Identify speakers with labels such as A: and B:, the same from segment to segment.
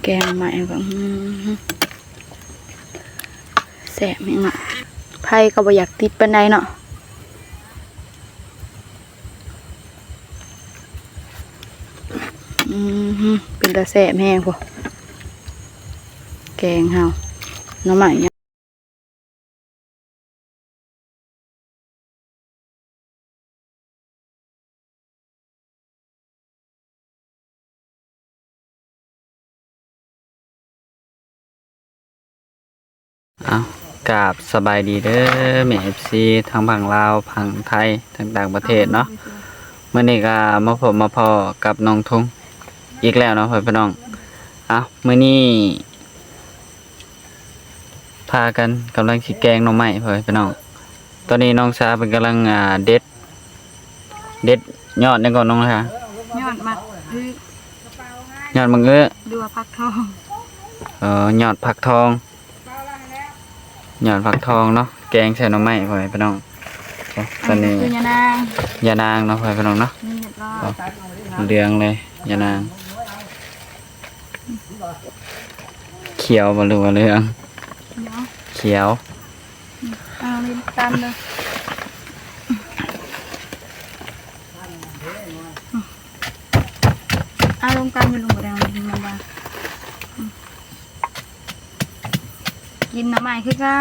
A: แกงใหม่แบบแสบเองอ่ะไผ่ก็บ่อยากติดปานใดเนาะเป็นตาแสบแห้งพอแกงเฮาน้ำใหม่
B: เอากราบสบายดีเด้อแม่ FC ทางฝั่งลาวฝั่งไทยต่างประเทศเนาะมื้อนี้ก็มาพบมาพอกับน้องทุ่งอีกแล้วเนาะพี่น้องเอามื้อนี้พากันกำลังสิแกงหน่อไม้พี่น้องตอนนี้น้องชาเป็นกำลังเด็ดยอดนี่ก่อนน้องค่ะ
A: ยอดมัก
B: ยอดมะเขือ
A: ดูว่าพักทอง
B: ยอดผักทองหยอดผักทองเนาะแกงใส่หน่อไม้พ่อพี่น้องตอนนี้
A: ย
B: ยานางเนาะพ่อพี่น้องเนาะเรืองเลยยานางเขียวบ่หรือว่าเรืองเขียว
A: เอาลิ้นตามเลยเอาลงตามไปลงกระดังมันว่ากินน้ำใหม่คือเก้า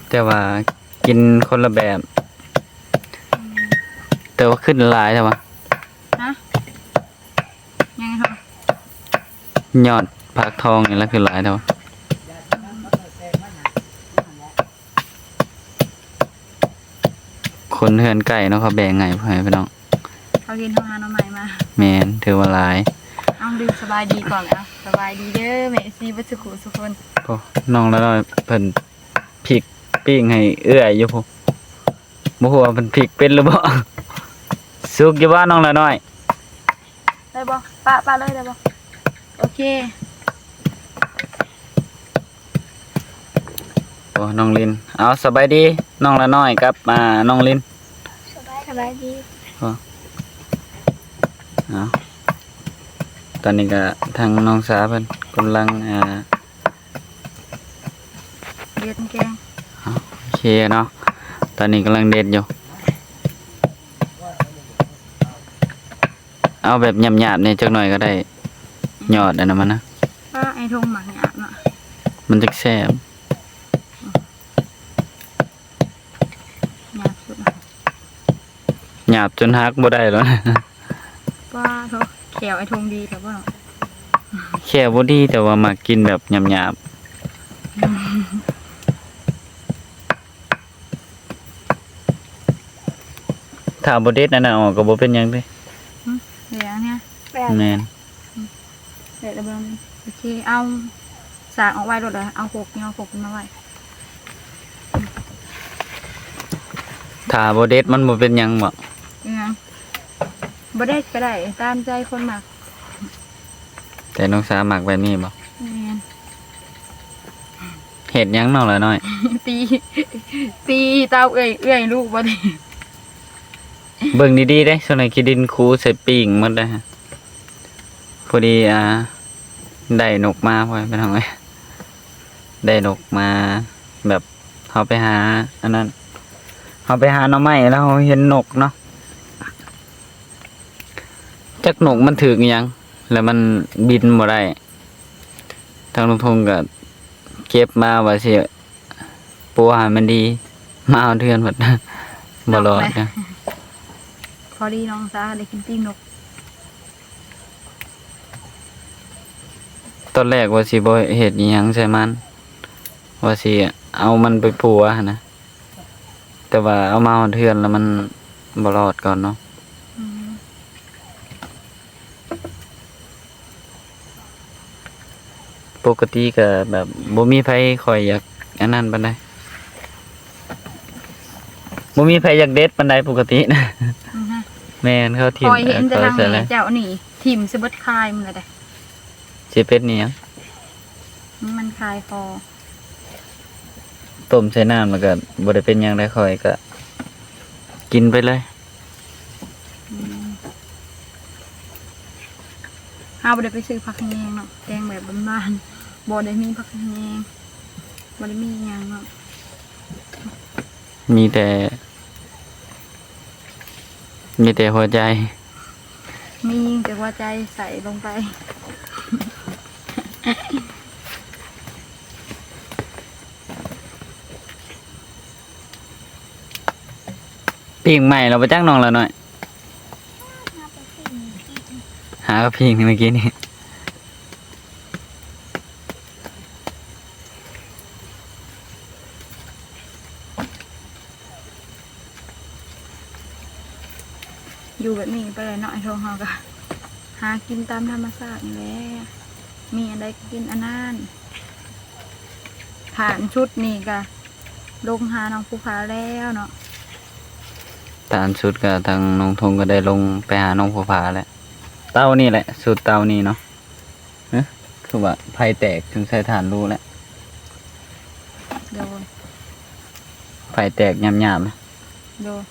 B: แต่ว่ากินคนละแบบแต่ว่าขึ้นหลายใช่ปะ
A: ฮะยังไงครับ
B: ยอดผักทองนี่แล้วขึ้นหลายใช่ปะคนเฮือนไก่เนาะเขาแบ่งไงพ่อพี่น้อง
A: เขากินทำงานน้ำใหม่มา
B: แมนถือว่าหลาย
A: เอาดื่มสบายดีก่อนแล้วสบายดีเด้อแม่ซีบัสุขุสุคน
B: พอน้องแล้วน้อยเพิ่นพริกปิ้งให้เอื้อยอยู่พวกบ่ฮู้ว่าเพิ่นพริกเป็นหรือบ่สุกอยู่บ้านน้องละน้อย
A: ได้บ่ปะเลยได้บ่โอเค
B: โอ้น้องลินเอาสบายดีน้องละน้อยกับน้องลิน
A: สบายดี
B: เอาตอนนี้ก็ทางน้องสาเพิ่นกำลัง
A: เด็ดแกง
B: โอเคเนาะตอนนี้กำลังเด็ดอยู่เอาแบบหยาบๆเนี่ยจักหน่อยก็ได้ยอดอันนั้นมันนะ
A: ไอ้ทงหมักหยาบเนาะ
B: มันจะแซ่บ
A: หยาบสุด
B: หยาบจนฮักบ่ได้แล้วนะ
A: ป้าโถแขวไอ้ทงดีแต่ว่า
B: แค่บ่ดีแต่ว่ามากินแบบหยาบถ้าบ่เด็ดนั่นน่ะออกก็บ่เป็นหยังเด้
A: เหลืองเนี่ย
B: แม่น
A: เดี๋ยวเบิ่งโอเคเอาสากออกไว้รถเลยเอาหกเนี่ยเอาหกมาไว้
B: ถ้าบ่เด็ดมันบ่เป็นหยังบ่
A: บ่ได้ก็ได้ตามใจคนหมัก
B: แต่น้องสาหมักแบบนี้บ่เห็ดยังน้องละน้อย
A: ตีเต้าเอ้ยลูกบ่ได้
B: เบิ่งดีๆได้ส่วนไหนขี้ดินคูใส่ปิ่งหมดเลยฮะพอดีได้นกมาพอไปทางไหนได้นกมาแบบเขาไปหาอันนั้นเขาไปหาหน่อไม้แล้วเขาเห็นนกเนาะจักนกมันถึงยังแล้วมันบินมาได้ทางลุงพงก็เก็บมาว่าสิปัวหามันดีมาเอาเทือนหมดบ่รอดนะ
A: พอดีน้องซาได้กินปิ้งนก
B: ตอนแรกว่าสิบ่เฮ็ดอิหยังใส่มันว่าสิเอามันไปปัวนะแต่ว่าเอามาเอาเทือนแล้วมันบ่รอดก่อนเนาะปกติก็แบบบ่มีไผคอยอยากอันนั้นปานใดบ่มีไผอยากเด็ดปานใดปกตินะแม่นเขาทิ่ม
A: คอยเห็นแต่ทางนี้เจ้านี่ทิ่มสิเบิดคายมันเลยเด้
B: สิเป็ดนี่หยัง
A: มันคายคอ
B: ต้มใส่น้ำแล้วก็บ่ได้เป็นหยังได้ค่อยก็กินไปเลย
A: เ าบ่ได้ไปซื้อผักขะแยงเนาะแกงแบบบ้านๆบ่ได้มีผักขะแยงบ่ได้มีหยังเนาะ
B: มีแต่หัวใจ
A: มีแต่ว่าใจใส่ลงไป
B: ปิ้งใหม่เราไปจ้างน้องแล้วหน่อยหากระปิ้งนี่เมื่อกี้นี่
A: อยู่แบบนี้ไปเลยเนาะไอ้โทงเฮาก็หากินตามธรรมชาตินี่แหละมีอะไรก็กินอันนั้นผ่านชุดนี่ก็ลงหาน้องภูผาแล้วเนาะ
B: ตามสุดก็ทางน้องทงก็ได้ลงไปหาน้องภูผาแล้วเต้านี่แหละสุดเต้านี่เนาะเอ๊ะคือว่าไฟแตกถึงใส่ฐานรู้แล้ว
A: โดน
B: ไฟแตกยำๆนะ
A: โดน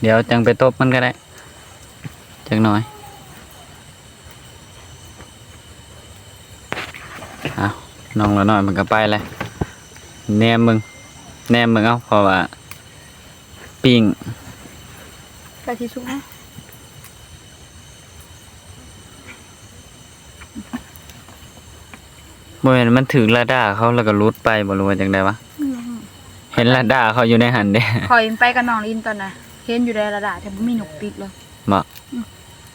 B: เดี๋ยวจังไปตบมันก็ได้จังหน่อยเอาน้องละหน่อยมันก็ไปเลยแนมมึงเอาเพราะว่าปิ้ง
A: ไปที่ชุกนะ
B: บ่แม่นมันถึงระดาเขาแล้วก็รุดไปบ่รู้ว่าจังได๋วะเห็นระดาเขาอยู่ในหันเด้
A: คอยไปกับน้องลินตอนน่ะเห็นอยู่ในระดับแต่บ่มีนกติดเลย
B: บ่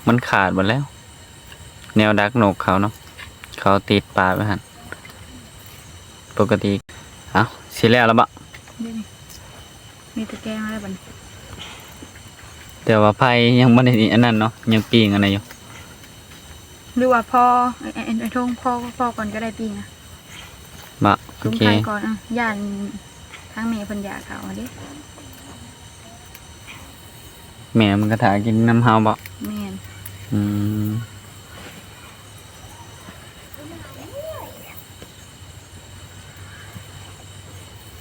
B: มันขาดหมดแล้ว แนวดักนกเขาเนาะเขาติดปลาไว้หั่นปกติเอ้าสิแล้วล่ะบ่
A: นี่มีตะแกรงอะไรบ้าง
B: แต่ว่าไผยังบ่ได้อันนั้นเนาะยังปิ้งอันนั้นอยู่
A: หรือว่าพ่อไอ้ทงพ่อก่อนก็ได้ปีนะ
B: บ่โอ
A: ลุง
B: เค
A: ไทยก่อนย่านทั้งเมย์พันยาเขาอันนี้
B: แม่มันก็ถากินน้ำเฮาบ่
A: แม่น
B: อืม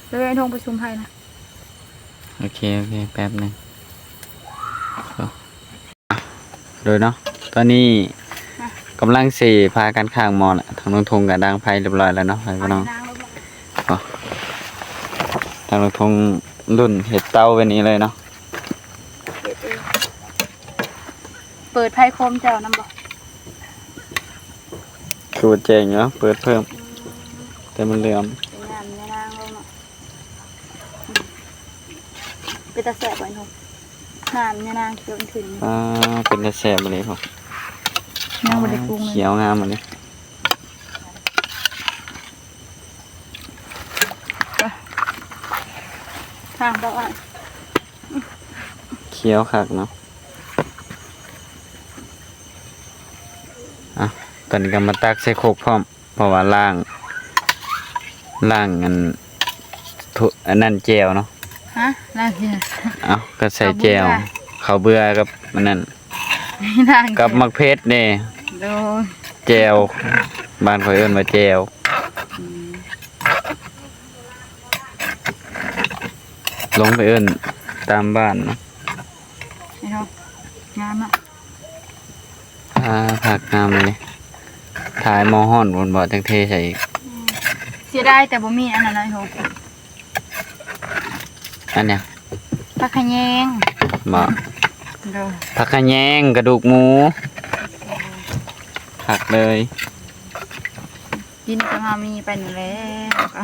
A: แล้วไอ้ทงประชุมไทยนะ
B: โอเคแป๊บหนึงโดยเนาะตอนนี้กำลังสิพากันข้างมอแหละทางน้องทงกับดังไฟเรียบร้อยแล้วเนาะพี่น้อง ทางน้องทงรุ่นเห็ดเต้าเป็นนี้เลยเนาะ
A: เปิดไพ่โคมเจ้าน้ำบอก
B: สูตรเจงเนาะเปิดเพิ่ม แต่มันเหลื่อม
A: เป็นงานแม่นางลงเนาะเป็นตาแสบไว้ทงน้ำแม่นางเขียวขึ้น
B: เป็นแต่แสบมาเลยพอ
A: น้ำบไดปรุงเลย
B: เขียวงามมาเลย
A: ทางบอกว่า
B: เขียวคักเนาะตอนนี้ก็มาตักใส่โคกพร้อมเพราะว่าล่างอันนั้นแจวเนาะ
A: ฮะล่างเนี่ย
B: ก็ใส่แจวข้าวเบื่อกับมันนั่น
A: ล่าง
B: กับมักเพชรนี่
A: โดน
B: แจวบ้านข่อยเอิ้นว่าแจวลงไปเอิ้นตามบ้านเนาะ
A: ไอ้ทงงามอ่ะ
B: ผักงามเลยถ่ายหมอห้อนบนบ่อจังเทใส่อีก
A: เสียดายแต่บ่มีอันนั้นนะไอ้ทง
B: อันเนี้ย
A: ผักขะแยง
B: บ่
A: โดน
B: ผักขะแยงกระดูกหมูผักเลย
A: กินจะมามีไปหนึ่งแล้วก็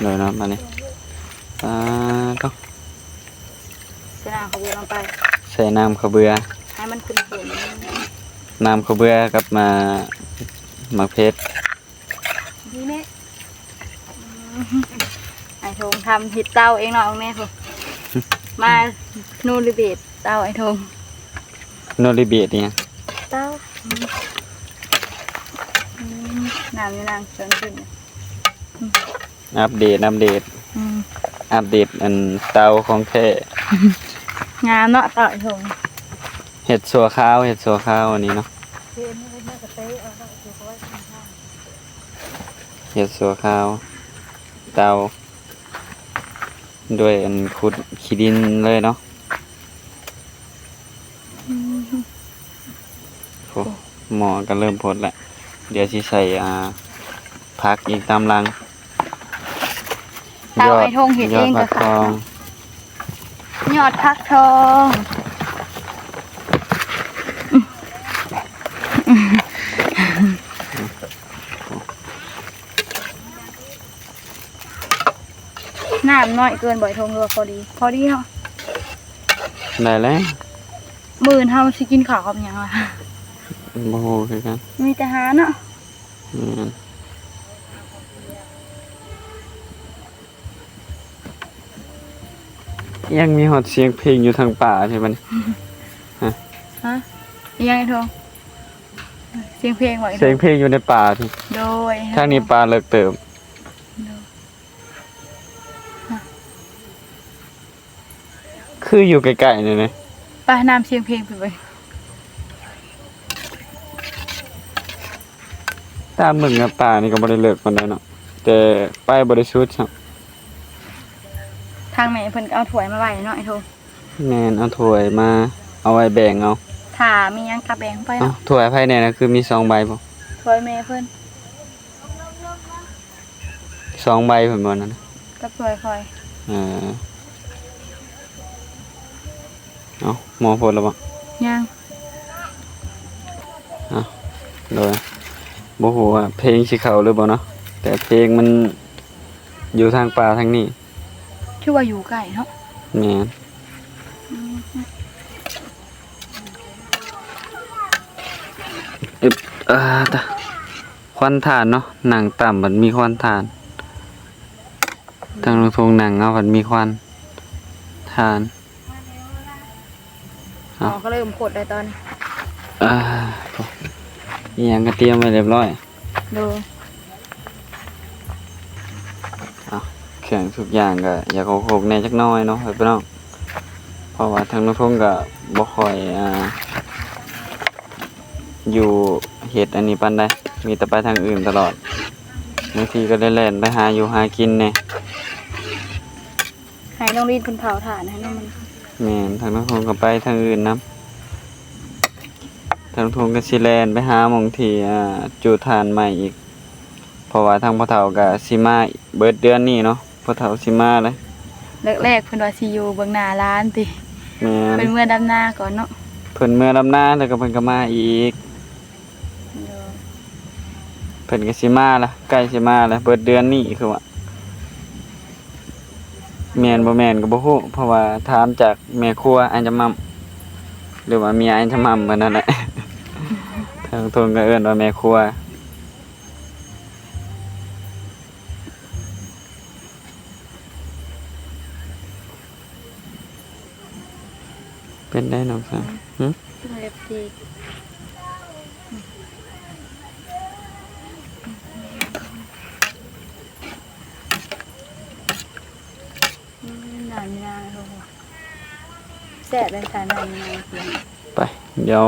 B: เลยเนาะมาเลยต้อง
A: จะนางเขาเบือลงไป
B: ใส่น้ำข้าวเบื่อ
A: ให้มันขึ้นขึ้น
B: น้ำข้าวเบื่อกับมักเพชร
A: นี่แม่ไอ้ทงทำหิดเต้าเองเนาะแม่คุณมานูริเบตเต้าไอ้ทง
B: โนริเบียดเนี่ย
A: เต้าน้ำนี่นางเชิญขึ้น
B: อัปเดต อัปเดตอันเตาของแท้
A: งามเนาะเต้าไอ้ทง
B: เห็ดสัวข้าวอันนี้เนาะ เฮ็ดสัวข้าวเตาด้วยอันขุดขี้ดินเลยเนาะโอ้หมอก็เริ่มพดแล้วเดี๋ยวสิใส่ผักอีกตามหลัง
A: เตาไอ้ทงเห็ด
B: ย
A: เอ
B: อด
A: ง
B: ฟั
A: ก็
B: กท
A: ค่ะ
B: อง
A: ยอดพักทอง น้ำน้อยเกินบ่อยทงเรือพอดีเนาะ
B: ได้แล้ว
A: มื้อเฮาสิกินข้าวกับหยังล่ะ
B: บ่ฮู้คือกัน
A: มีแต่หาเนาะ
B: อืมยังมีฮอดเสียงเพลงอยู่ทางป่าใช่มั้ย
A: ฮะอีหยังไอ้ทงเสียงเพลงบ่อย
B: เสียงเพลงอยู่ในป่าที่
A: โดย
B: ทางนี้ป่าเลิกเติม
A: โดย
B: คืออยู่ใกล้ๆนี่นะ
A: ไปน้ำเสียงเพลงไปเบิ่ง
B: ตามมึงกับป่านี่ก็บ่ได้เลิกปานใดเนาะแต่ไปบ่ได้สุดครับ
A: ทางแม่เพิ่นก็เอาถ้วยมาไว้เนาะไอ้ทง
B: แม่นเอาถ้วยมาเอาไว้แบ่งเอา
A: ถ้ามีหยังกะแบ่งไป
B: เอ้า
A: เนาะ
B: ถ้วยภายในน่ะคือมี2ใบบ่
A: ถ้วยแม่เพิ่น
B: 2ใบเพิ่นบ่นั่นน่ะ
A: กับถ้วยคอย
B: เออเอาหมอพดแล้วบ่
A: ยัง
B: โดยบ่ฮู้ว่าเพลงสิเข้าหรือบ่เนาะแต่เพลงมันอยู่ทางป่าทางนี้
A: ชื่อว่าอยู่ใกล้เนาะ
B: แม่นอึบตะควันถ่านเนาะหนังต่ำมันมีควันถ่านทางลงทงหนังเอามันมีควันถ่าน
A: หมอก็เริ่มขดได้ตอนนี้
B: อ่าอีหยังก็เตรียมไว้เรียบร้อย
A: ดู
B: เครื่องทุกอย่างก็อยากโคกๆแหน่จักหน้อยเนาะเฮ้ยพี่น้องเพราะว่าทางลงทงก็บ่ค่อยอยู่เฮ็ดอันนี้ปานใดมีแต่ไปทางอื่นตลอดบางทีก็เล่นๆไปหาอยู่หากินแหน่
A: ให้น้องรีดเพิ่นเผาถ่านให้น้องมัน
B: แม่นทางลงทงก็ไปทางอื่นนํทางลงทงก็สิแล่นไปหาหม้องที่จุดถ่านใหม่อีกเพราะว่าทางพ่อเฒ่าก็สิมาเบิดเดือนนี้เนาะพ่อเฒ่าสิมาเลย
A: แรกๆเพิ่นว่าสิอยู่เบิ่งหน้าร้านติ
B: แม่น
A: เป็นเมื่อดำนาก่อนเนาะ
B: เพิ่นเมื่อลำหน้าแล้วก็เพิ่นก็มาอีก
A: ดู
B: เพิ่นก็สิมาละใกล้สิมาละเบิดเดือนนี้คือว่าแม่นบ่แม่นก็บ่ฮู้เพราะว่าถามจากแม่ครัวอันจะมั่มหรือว่าเมียอันจะมั่มเพิ่นนั่นแหละ ทางทนก็เอิ้นว่าแม่ครัวเป็นได้น้องสาวหึ
A: เล็บดีหนานยางเขาแซ่บเป็นสายหนานยางเสียง
B: ไปเดี๋ยว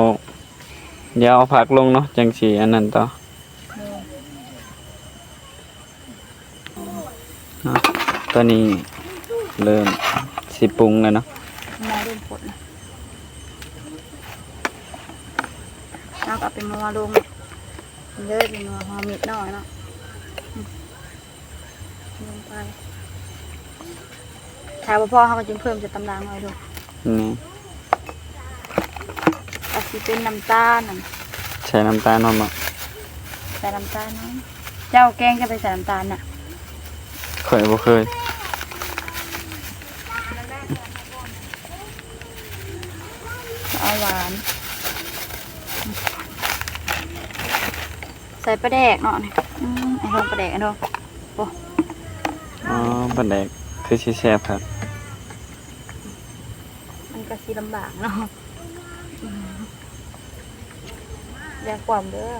B: เอาผักลงเนาะจังสิอันนั้นต่อ
A: ดู
B: ตอนนี้เริ่มสิปรุงแล้วเนาะ
A: มาเริ่มปวดนะแล้วก็เอาเป็นมาลงเลยเป็นมาหอมมิดหน่อยเนาะลงไปถ้าพ่อเขาก็จึงเพิ่มจะตำรางหน่อยดู
B: นี่
A: อาจจะเป็นน้ำตาลน่ะ
B: ใช้น้ำตาลหอมบ่
A: ใส่น้ำตาลเนาะเจ้าแกงจะไปใส่น้ำตาลน่ะ
B: เคยบ่เคย
A: เอาหวาน ใส่ปลาแดกเนาะนี่ไอ้ทองปลาแดกไอ้ทองโอ้
B: อ๋อปลาแดกคือสิแซ่บครับ
A: มันก็สีลำบากเนาะอย่าความเด้อ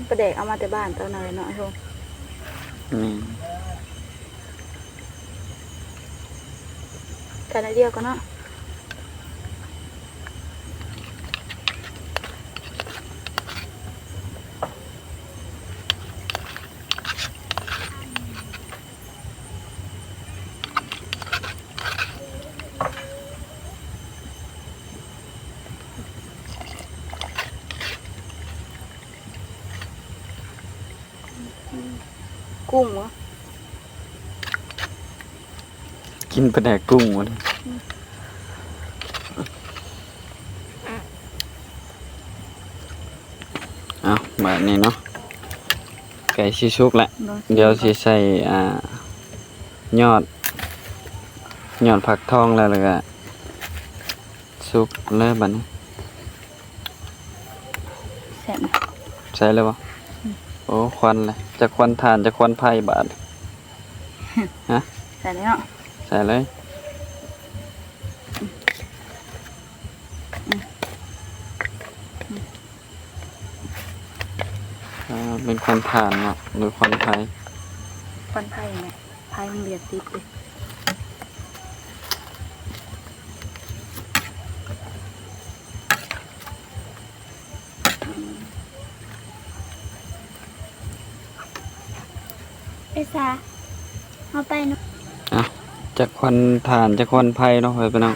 A: ปลาแดกเอามาแต่บ้านตอนไหนเนาะไอ้ทง
B: นี่
A: กันเดียวกันเนาะกุ้งเหรอ
B: กินปลาแดกกุ้งหมดเอาแบบนี้เนาะไก่ชิชุกแหละเดี๋ยวสิใส่ยอดผักทองแล้วก็ซุปเลยบัดนี้
A: แซ่บนะ
B: ใส่เลยบ่โอ้ควันเลยจะควันทานจะควันไผ่บาดฮะ
A: ใส่เลยเนาะ
B: ใส่เลยเป็นควันทานเนาะหรือควันไผ่
A: ควันไผ่เนี่ยไผ่มันเบียดติดเลย
C: ไอ้สาเอาไปเนาะ
B: จะควันทานจะควันไผ่เนาะไปน้อง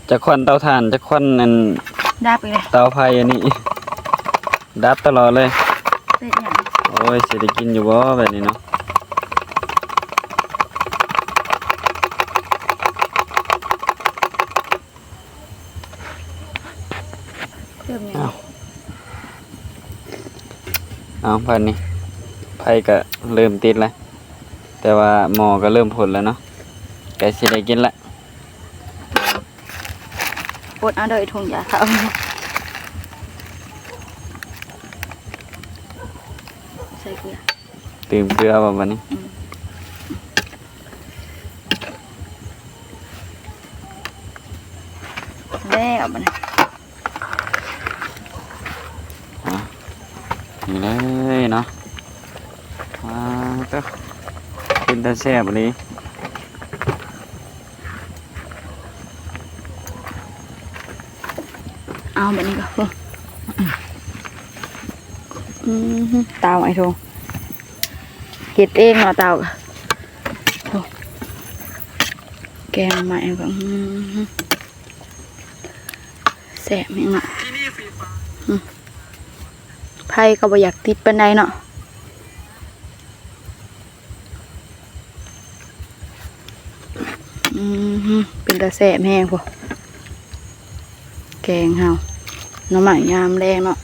B: จะควันเตาถ่านจะควันอัน
A: ดับไปเลย
B: เตาไผ่อันนี้ ดับตลอดเลย
A: เป็นอย่าง
B: โอ้ยสิได้กินอยู่บ่แบบนี้เนาะ
A: เริ่มอย่าง
B: เอาพันนี้ไผ่ก็เริ่มติดแล้วแต่ว่าหม้อก็เริ่มผลแล้วเนาะใกล้สิได้กินละ
A: ปดเอาเดยถุงยาเขาใส่เกลือ
B: ตื่มเกลือบ่บัดนี้
A: แล้วมัน
B: นี่เลยเนาะว้าวเต้อกินแต่แซ่บเลย
A: เอาแบบนี้ก็พอเตาไอ้โถเก็ดเองเนาะเตาโถแกงใหม่ก็แสบแม่งเนาะไผ่ก็บ่อยากติดปานใดเนาะเป็นตาแสบแห้งพอแกงเฮาหน่อไม้ยามแรงเนาะ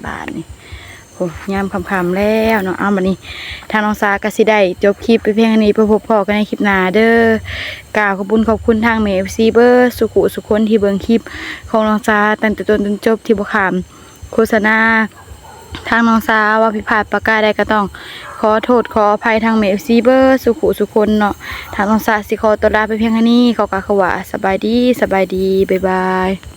A: บาทนี่โอ้ยามคำๆแล้วเนาะเอาบัดนี้ทางน้องสาก็สิได้จบคลิปไปเพียงเท่านี้พบพ่อกันในคลิปหน้าเด้อกล่าวขอบคุณทางเมฟซีเบอร์สุขุสุคนที่เบิ่งคลิปของน้องสาตั้งแต่ต้นจนจบที่บ่ขามโฆษณาทางน้องสาว่าผิดพลาดประการใดก็ต้องขอโทษขออภัยทางเมฟซีเบอร์สุขุสุคนเนาะทางน้องสาสิขอตัวลาไปเพียงเท่านี้ขอกล่าวคำว่าสบายดีบ๊ายบาย